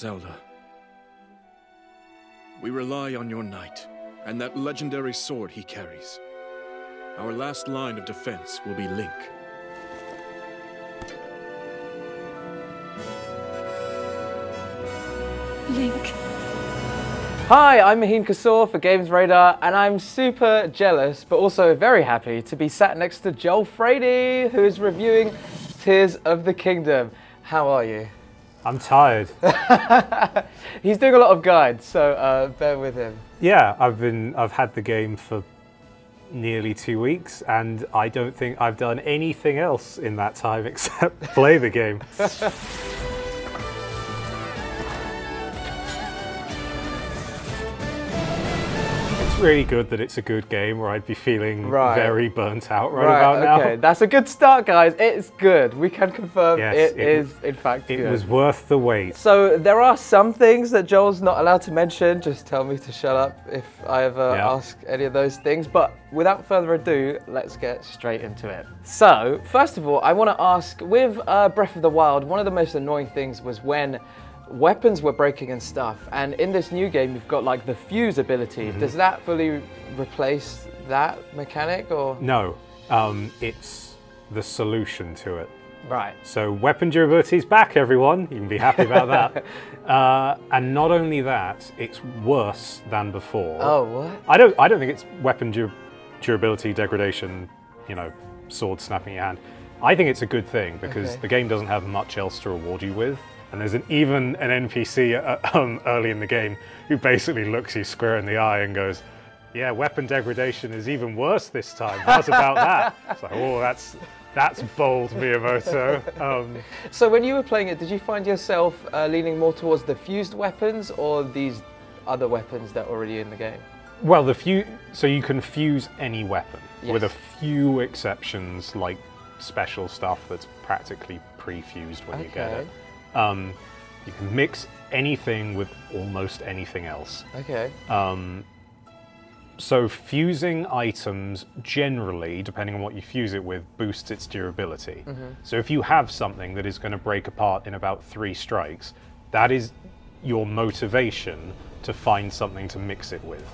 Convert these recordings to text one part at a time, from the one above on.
Zelda. We rely on your knight, and that legendary sword he carries. Our last line of defense will be Link. Link. Hi, I'm Maheen Kassor for Games Radar, and I'm super jealous, but also very happy to be sat next to Joel Frady, who is reviewing Tears of the Kingdom. How are you? I'm tired. He's doing a lot of guides, so bear with him. Yeah, I've had the game for nearly 2 weeks, and I don't think I've done anything else in that time except play the game. It's really good that it's a good game, or I'd be feeling very burnt out right about now. Okay, that's a good start, guys. It's good. We can confirm it is, in fact, good. It was worth the wait. So there are some things that Joel's not allowed to mention. Just tell me to shut up if I ever ask any of those things. But without further ado, let's get straight into it. So, first of all, I want to ask, with Breath of the Wild, one of the most annoying things was when weapons were breaking and stuff, and in this new game you've got like the fuse ability. Does that fully replace that mechanic, or? No, it's the solution to it. Right. So weapon durability is back, everyone. You can be happy about that. And not only that, it's worse than before. Oh, what? I don't think it's weapon durability degradation, you know, sword snapping your hand. I think it's a good thing because the game doesn't have much else to reward you with. And there's even an NPC early in the game who basically looks you square in the eye and goes, yeah, weapon degradation is even worse this time. How's about that? It's like, oh, that's bold, Miyamoto. So when you were playing it, did you find yourself leaning more towards the fused weapons or these other weapons that are already in the game? Well, so you can fuse any weapon, with a few exceptions, like special stuff that's practically pre-fused when you get it. You can mix anything with almost anything else. Okay. So fusing items generally, depending on what you fuse it with, boosts its durability. So if you have something that is going to break apart in about 3 strikes, that is your motivation to find something to mix it with,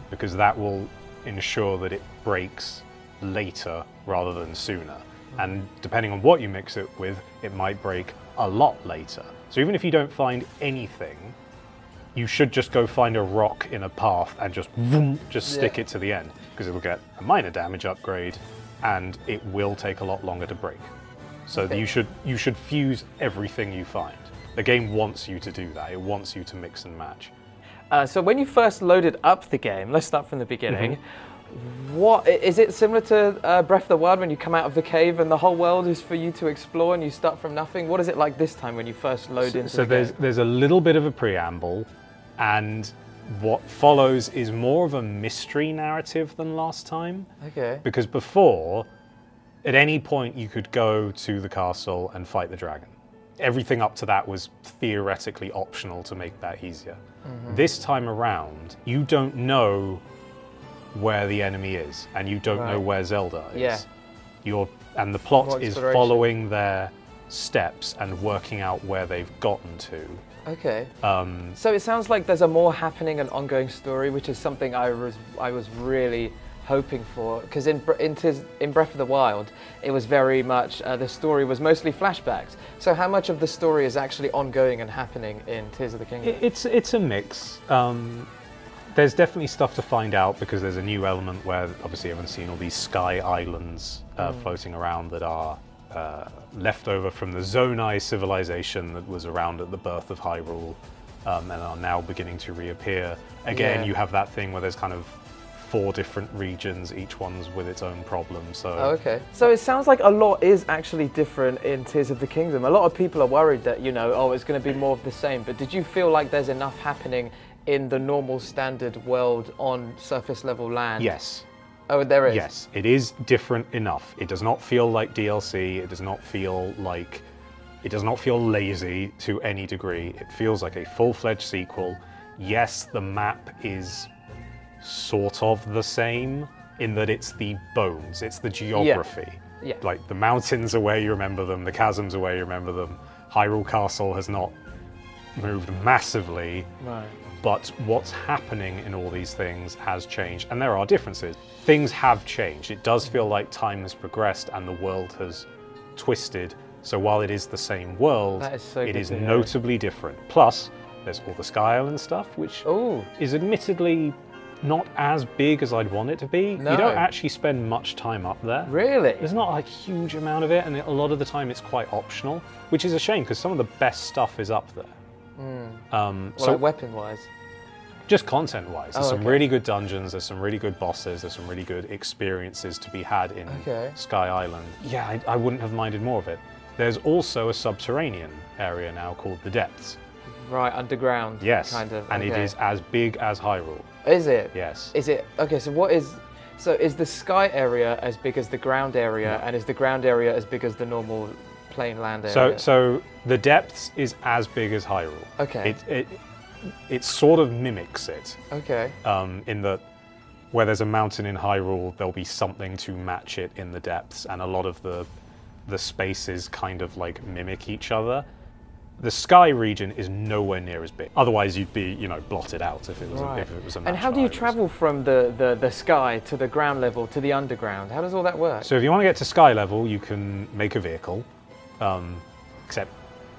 because that will ensure that it breaks later rather than sooner. And depending on what you mix it with, it might break a lot later. So even if you don't find anything, you should just go find a rock in a path and just stick it to the end, because it'll get a minor damage upgrade and it will take a lot longer to break. So you should fuse everything you find. The game wants you to do that. It wants you to mix and match. So when you first loaded up the game, let's start from the beginning. What is it similar to Breath of the Wild when you come out of the cave and the whole world is for you to explore and you start from nothing? What is it like this time when you first load into the game? There's a little bit of a preamble, and what follows is more of a mystery narrative than last time. Okay. Because before, at any point you could go to the castle and fight the dragon. Everything up to that was theoretically optional to make that easier. This time around, you don't know where the enemy is, and you don't know where Zelda is. And the plot is following their steps and working out where they've gotten to. Okay. So it sounds like there's a more happening and ongoing story, which is something I was really hoping for, because in Breath of the Wild, it was very much, the story was mostly flashbacks. So how much of the story is actually ongoing and happening in Tears of the Kingdom? It's a mix. There's definitely stuff to find out, because there's a new element where obviously everyone's seen all these sky islands floating around that are left over from the Zonai civilization that was around at the birth of Hyrule, and are now beginning to reappear. Again, you have that thing where there's kind of 4 different regions, each one's with its own problem. So So it sounds like a lot is actually different in Tears of the Kingdom. A lot of people are worried that, you know, oh, it's going to be more of the same. But did you feel like there's enough happening in the normal standard world on surface level land? Yes. Oh, there is? Yes, it is different enough. It does not feel like DLC. It does not feel lazy to any degree. It feels like a full-fledged sequel. Yes, the map is sort of the same in that it's the bones, it's the geography. Like the mountains are where you remember them, the chasms are where you remember them. Hyrule Castle has not moved massively. Right. But what's happening in all these things has changed, and there are differences. Things have changed. It does feel like time has progressed and the world has twisted. So while it is the same world, it is notably different. Plus, there's all the Sky Island stuff, which is admittedly not as big as I'd want it to be. No. You don't actually spend much time up there. Really? There's not like a huge amount of it, and a lot of the time it's quite optional, which is a shame because some of the best stuff is up there. Well, So like weapon-wise? just content-wise, there's some really good dungeons, there's some really good bosses, there's some really good experiences to be had in Sky Island. Yeah, I wouldn't have minded more of it. There's also a subterranean area now called the Depths. Right, underground. Yes, kind of. and it is as big as Hyrule. Is it? Yes. Is it? Okay, so is the sky area as big as the ground area, and is the ground area as big as the normal plain land area? So the Depths is as big as Hyrule. Okay. It sort of mimics it. Okay. In that where there's a mountain in Hyrule, there'll be something to match it in the Depths, and a lot of the spaces kind of like mimic each other. The Sky region is nowhere near as big. Otherwise, you'd be, blotted out if it was a match. And how do you travel from the sky to the ground level to the underground? How does all that work? So if you want to get to sky level, you can make a vehicle, except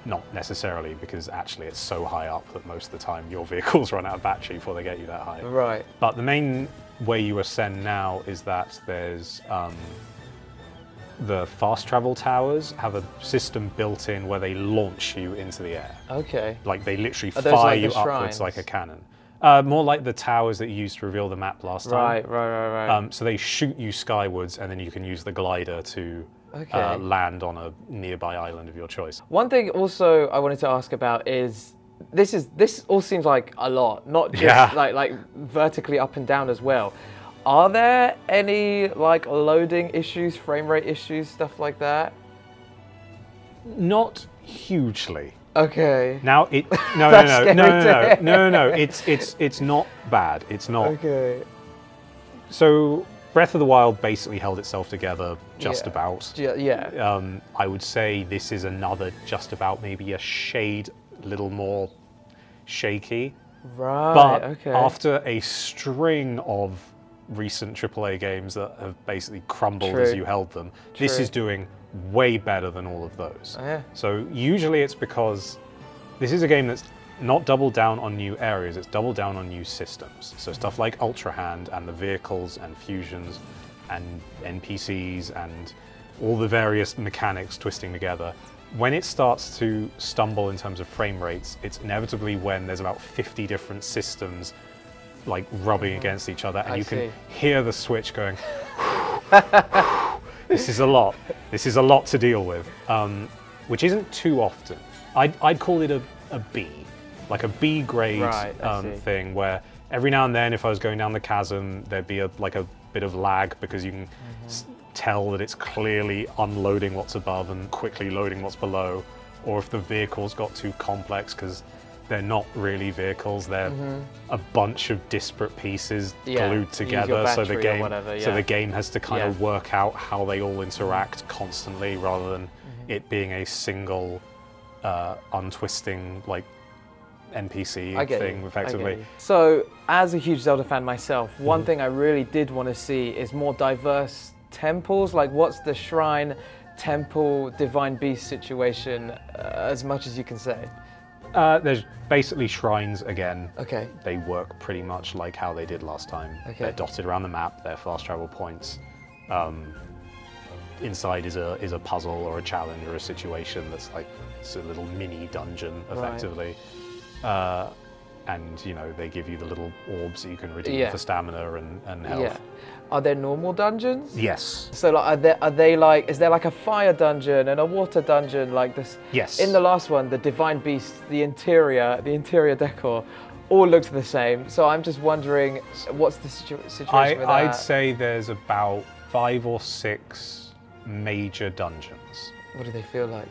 not necessarily, because actually it's so high up that most of the time your vehicles run out of battery before they get you that high. Right. But the main way you ascend now is that there's the fast travel towers have a system built in where they launch you into the air. Okay. Like they literally Are those fire like you the upwards shrines? like a cannon. More like the towers that you used to reveal the map last time. Right. So they shoot you skywards, and then you can use the glider to land on a nearby island of your choice. One thing also I wanted to ask about is this all seems like a lot, not just like vertically up and down as well. Are there any like loading issues, frame rate issues, stuff like that? Not hugely. Okay. Now it no. It's not bad. It's not. Okay. So Breath of the Wild basically held itself together just about. Yeah. I would say this is another just about, maybe a shade little more shaky. Right. But after a string of recent AAA games that have basically crumbled as you held them, this is doing way better than all of those. Oh, yeah. So usually it's because this is a game that's not doubled down on new areas, it's doubled down on new systems. So stuff like Ultra Hand and the vehicles and fusions and NPCs and all the various mechanics twisting together. When it starts to stumble in terms of frame rates, it's inevitably when there's about 50 different systems like rubbing against each other, and you can hear the Switch going, this is a lot. This is a lot to deal with, which isn't too often. I'd call it a B, like a B grade thing, where every now and then, if I was going down the chasm, there'd be a bit of lag because you can tell that it's clearly unloading what's above and quickly loading what's below, or if the vehicles got too complex because they're not really vehicles, they're a bunch of disparate pieces glued together, so the game has to kind of work out how they all interact constantly rather than it being a single untwisting like NPC thing effectively. So as a huge Zelda fan myself, one thing I really did want to see is more diverse temples. Like what's the shrine, temple, divine beast situation, as much as you can say? There's basically shrines again. Okay. They work pretty much like how they did last time. Okay. They're dotted around the map, they're fast travel points. Inside is a puzzle or a challenge or a situation that's like, it's a little mini dungeon effectively. And they give you the little orbs that you can redeem for stamina and health. Yeah. Are there normal dungeons? Yes. So like, are they like, is there like a fire dungeon and a water dungeon like this? Yes. In the last one, the Divine Beast, the interior decor, all looks the same. So I'm just wondering, what's the situation with that? I'd say there's about 5 or 6 major dungeons. What do they feel like?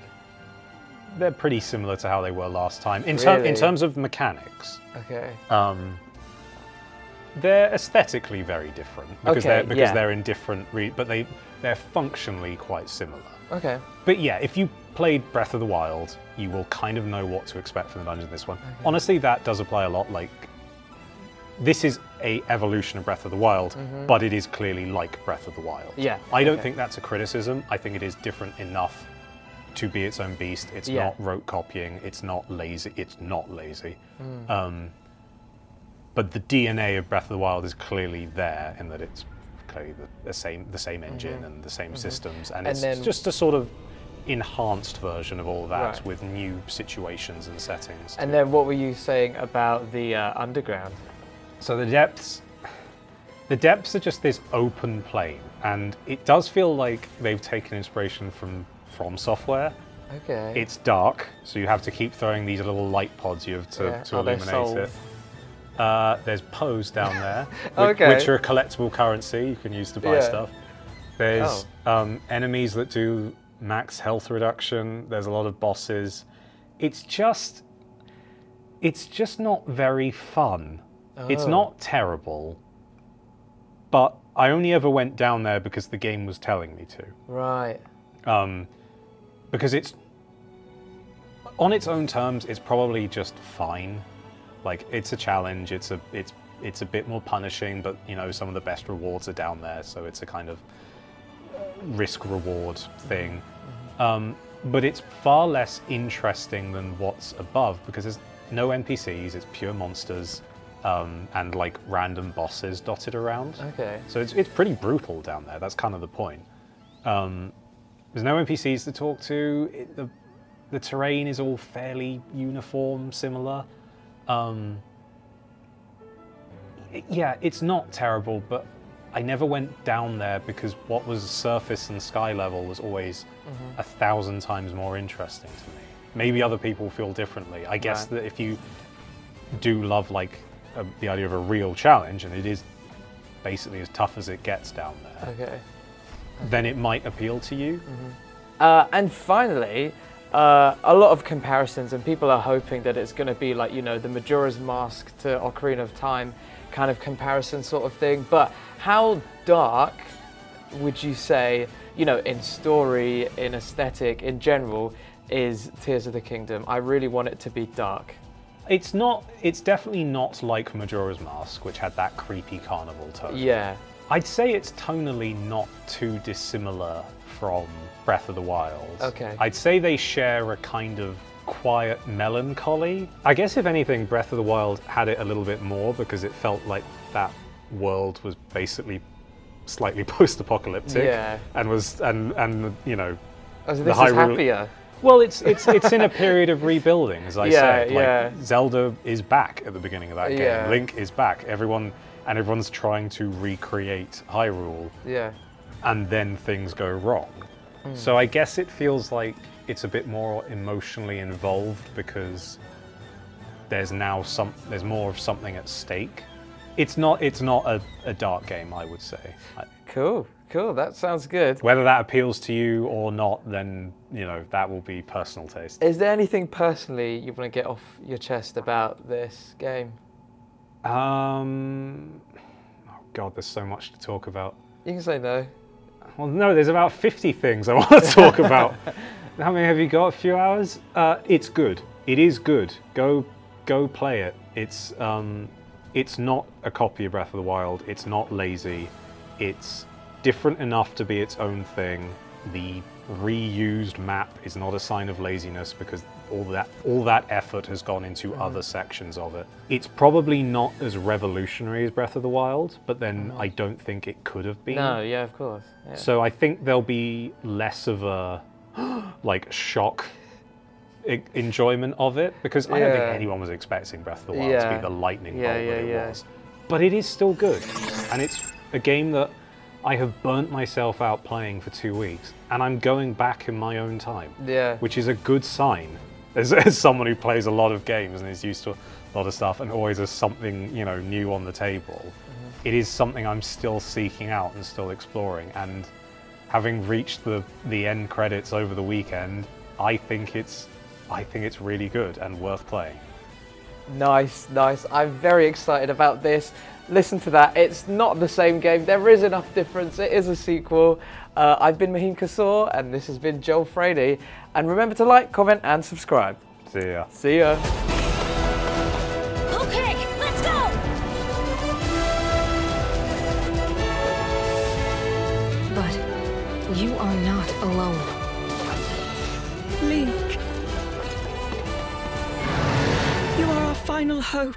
They're pretty similar to how they were last time in terms of mechanics. Okay. They're aesthetically very different because they're in different but they're functionally quite similar. Okay. But yeah, if you played Breath of the Wild, you will kind of know what to expect from the dungeon in this one. Honestly, that does apply a lot. Like, this is a evolution of Breath of the Wild, but it is clearly like Breath of the Wild. Yeah. I don't think that's a criticism. I think it is different enough to be its own beast. It's not rote copying. It's not lazy. It's not lazy. But the DNA of Breath of the Wild is clearly there in that it's clearly the same engine and the same systems, and it's just a sort of enhanced version of all of that with new situations and settings. And then what were you saying about the underground? So the depths are just this open plane, and it does feel like they've taken inspiration from Software. Okay. It's dark, so you have to keep throwing these little light pods you have to illuminate it. There's Poes down there, which are a collectible currency you can use to buy stuff. There's enemies that do max health reduction. There's a lot of bosses. It's just not very fun. It's not terrible, but I only ever went down there because the game was telling me to. Right. Because it's on its own terms, it's probably just fine. Like, it's a challenge. It's a bit more punishing, but you know, some of the best rewards are down there, so it's a kind of risk-reward thing. But it's far less interesting than what's above because there's no NPCs. It's pure monsters and like random bosses dotted around. Okay. So it's pretty brutal down there. That's kind of the point. There's no NPCs to talk to. The terrain is all fairly uniform, similar. Yeah, it's not terrible, but I never went down there because what was surface and sky level was always 1,000 times more interesting to me. Maybe other people feel differently. I guess that if you do love like the idea of a real challenge, and it is basically as tough as it gets down there, then it might appeal to you. And finally, a lot of comparisons, and people are hoping that it's going to be like, you know, the Majora's Mask to Ocarina of Time kind of comparison sort of thing. But how dark would you say, you know, in story, in aesthetic, in general, is Tears of the Kingdom? I really want it to be dark. It's not. It's definitely not like Majora's Mask, which had that creepy carnival tone. Yeah. I'd say it's tonally not too dissimilar from Breath of the Wild. Okay. I'd say they share a kind of quiet melancholy. I guess if anything, Breath of the Wild had it a little bit more because it felt like that world was basically slightly post-apocalyptic. Yeah. And was and you know. Oh, so this is happier. Well, it's in a period of rebuilding, as I said. Yeah. Like, Zelda is back at the beginning of that game. Yeah. Link is back. Everyone's trying to recreate Hyrule. Yeah. And then things go wrong. So I guess it feels like it's a bit more emotionally involved because there's now there's more of something at stake. It's not a dark game, I would say. Cool. That sounds good. Whether that appeals to you or not, then, you know, that will be personal taste. Is there anything personally you want to get off your chest about this game? Oh God, there's so much to talk about. You can say no. Well, no, there's about 50 things I want to talk about. How many have you got? A few hours? It's good. It is good. Go play it. It's not a copy of Breath of the Wild. It's not lazy. It's different enough to be its own thing. The reused map is not a sign of laziness because all that effort has gone into other sections of it. It's probably not as revolutionary as Breath of the Wild, but then I don't think it could have been. No, yeah, of course. Yeah. So I think there'll be less of a like shock enjoyment of it because I don't think anyone was expecting Breath of the Wild to be the lightning bolt that it was. But it is still good, and it's a game that I have burnt myself out playing for 2 weeks, and I'm going back in my own time. Yeah. Which is a good sign. As someone who plays a lot of games and is used to a lot of stuff and always has something, you know, new on the table, it is something I'm still seeking out and still exploring. And having reached the end credits over the weekend, I think it's really good and worth playing. Nice, nice. I'm very excited about this. Listen to that. It's not the same game. There is enough difference. It is a sequel. I've been Maheen Kassor, and this has been Joel Frady. And remember to like, comment, and subscribe. See ya. See ya. Okay, let's go! But you are not alone. Link. You are our final hope.